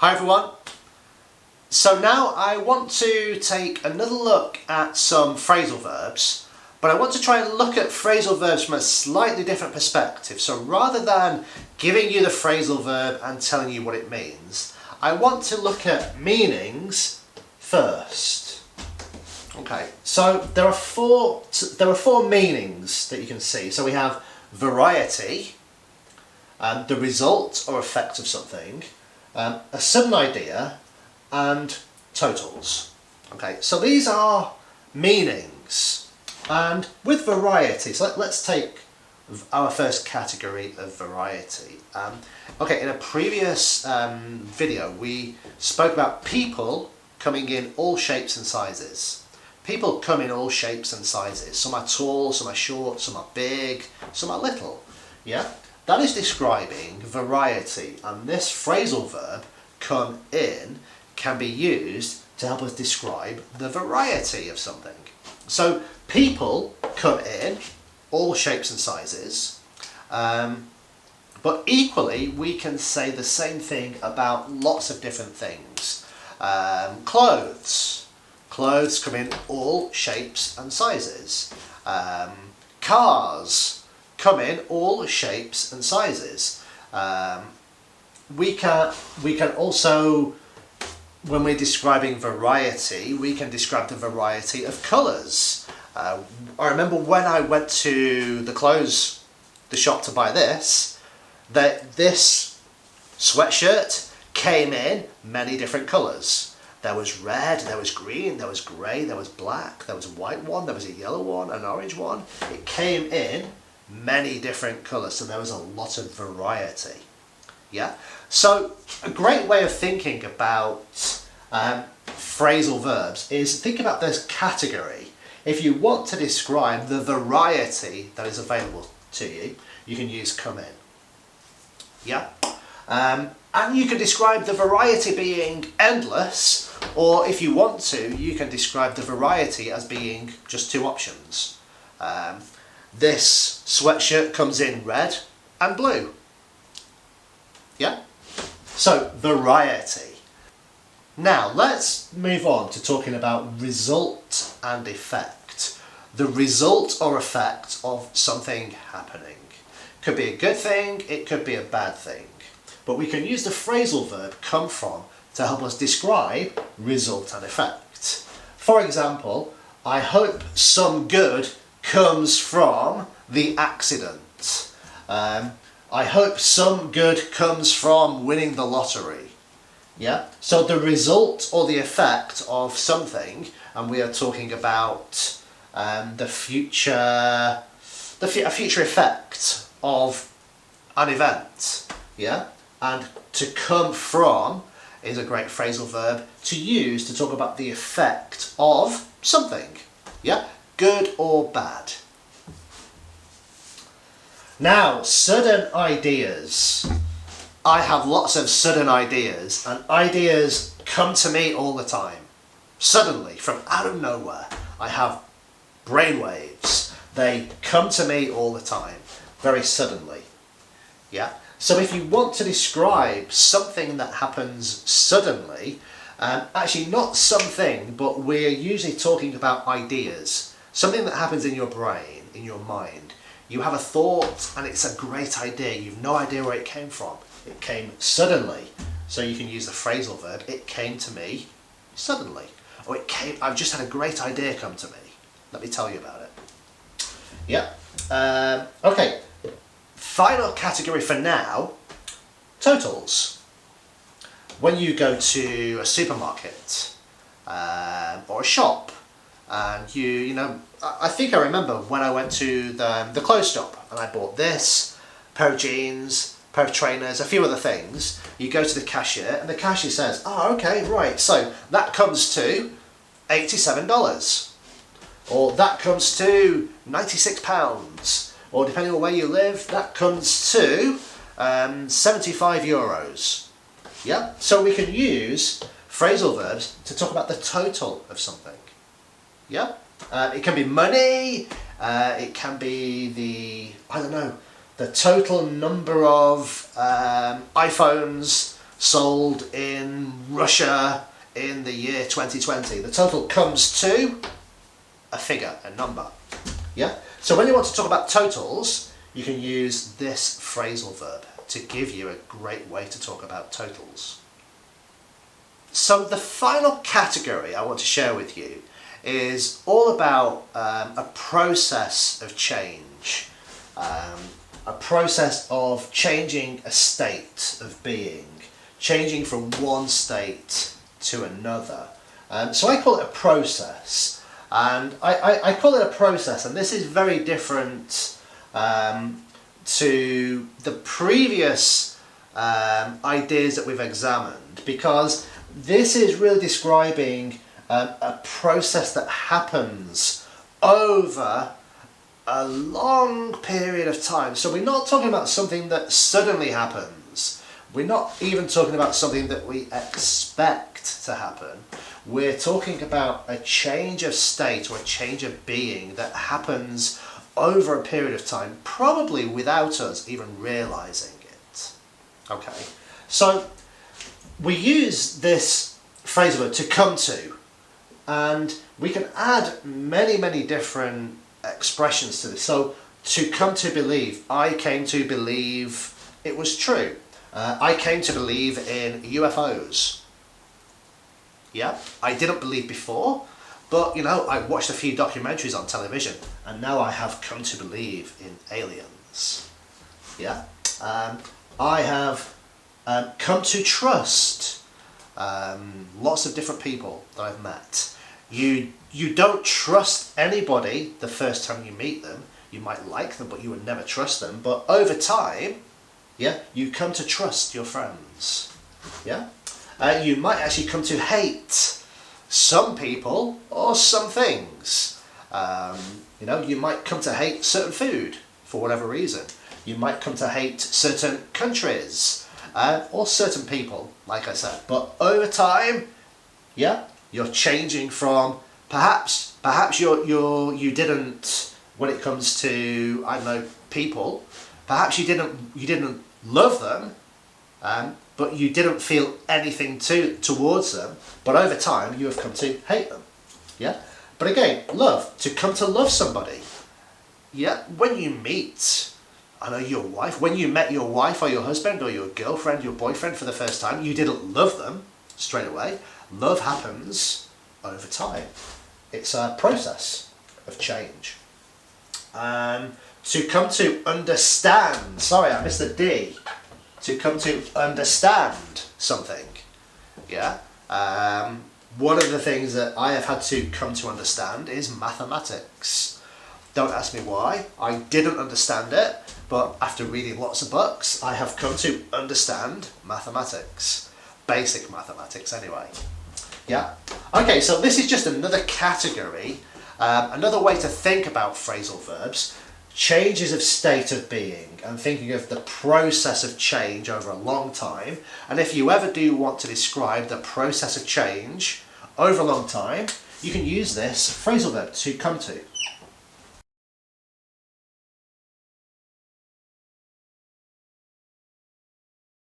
Hi everyone. So now I want to take another look at some phrasal verbs, but I want to try and look at phrasal verbs from a slightly different perspective. So rather than giving you the phrasal verb and telling you what it means, I want to look at meanings first. Okay, so there are four meanings that you can see. So we have variety, the result or effect of something, a sudden idea, and totals. Okay, so these are meanings. And with variety, so let's take our first category of variety. Okay, in a previous video we spoke about people coming in all shapes and sizes. People come in all shapes and sizes. Some are tall, some are short, some are big, some are little. Yeah? That is describing variety, and this phrasal verb, come in, can be used to help us describe the variety of something. So people come in all shapes and sizes, but equally we can say the same thing about lots of different things. Clothes come in all shapes and sizes. Cars come in all shapes and sizes. We can also, when we're describing variety, we can describe the variety of colours. I remember when I went to the shop to buy this, that this sweatshirt came in many different colours. There was red, there was green, there was grey, there was black, there was a white one, there was a yellow one, an orange one. It came in many different colours, so there was a lot of variety. Yeah? So a great way of thinking about phrasal verbs is think about this category. If you want to describe the variety that is available to you, you can use come in. Yeah? And you can describe the variety being endless, or if you want to, you can describe the variety as being just two options. This sweatshirt comes in red and blue. Yeah? So, variety. Now, let's move on to talking about result and effect. The result or effect of something happening. Could be a good thing, it could be a bad thing. But we can use the phrasal verb come from to help us describe result and effect. For example, I hope some good comes from the accident. I hope some good comes from winning the lottery. Yeah? So the result or the effect of something, and we are talking about a future effect of an event. Yeah? And to come from is a great phrasal verb to use to talk about the effect of something. Yeah? Good or bad. Now, sudden ideas. I have lots of sudden ideas, and ideas come to me all the time. Suddenly, from out of nowhere, I have brainwaves. They come to me all the time, very suddenly. Yeah? So if you want to describe something that happens suddenly, actually not something, but we're usually talking about ideas. Something that happens in your brain, in your mind. You have a thought and it's a great idea. You've no idea where it came from. It came suddenly. So you can use the phrasal verb, it came to me suddenly. Or I've just had a great idea come to me. Let me tell you about it. Yeah. Okay. Final category for now, totals. When you go to a supermarket or a shop, and I think I remember when I went to the clothes shop and I bought this, pair of jeans, pair of trainers, a few other things. You go to the cashier and the cashier says, oh, okay, right, so that comes to $87. Or that comes to £96. Or depending on where you live, that comes to €75. Yeah? So we can use phrasal verbs to talk about the total of something. Yeah? It can be money, it can be the total number of iPhones sold in Russia in the year 2020. The total comes to a figure, a number. Yeah? So when you want to talk about totals, you can use this phrasal verb to give you a great way to talk about totals. So the final category I want to share with you is all about a process of change, a process of changing a state of being, changing from one state to another. So I call it a process, and I call it a process, and this is very different to the previous ideas that we've examined, because this is really describing a process that happens over a long period of time. So we're not talking about something that suddenly happens. We're not even talking about something that we expect to happen. We're talking about a change of state or a change of being that happens over a period of time, probably without us even realizing it. Okay, so we use this phrasal verb to come to, and we can add many different expressions to this. So to come to believe, I came to believe it was true. I came to believe in UFOs. Yeah, I didn't believe before, but I watched a few documentaries on television, and now I have come to believe in aliens. Yeah, I have come to trust lots of different people that I've met. You don't trust anybody the first time you meet them. You might like them, but you would never trust them. But over time, yeah, you come to trust your friends. Yeah, you might actually come to hate some people or some things. You might come to hate certain food for whatever reason. You might come to hate certain countries or certain people, like I said. But over time, yeah, you're changing from perhaps you didn't, when it comes to, I don't know, people, perhaps you didn't love them, but you didn't feel anything towards them, but over time you have come to hate them. Yeah, but again, love, to come to love somebody. Yeah, when you meet, I know, your wife, when you met your wife or your husband or your girlfriend, your boyfriend for the first time, you didn't love them straight away. Love happens over time. It's a process of change. To come to understand, sorry, I missed the D. To come to understand something. Yeah. One of the things that I have had to come to understand is mathematics. Don't ask me why. I didn't understand it, but after reading lots of books, I have come to understand mathematics. Basic mathematics, anyway. Yeah. Okay, so this is just another category, another way to think about phrasal verbs. Changes of state of being, and thinking of the process of change over a long time. And if you ever do want to describe the process of change over a long time, you can use this phrasal verb, to come to.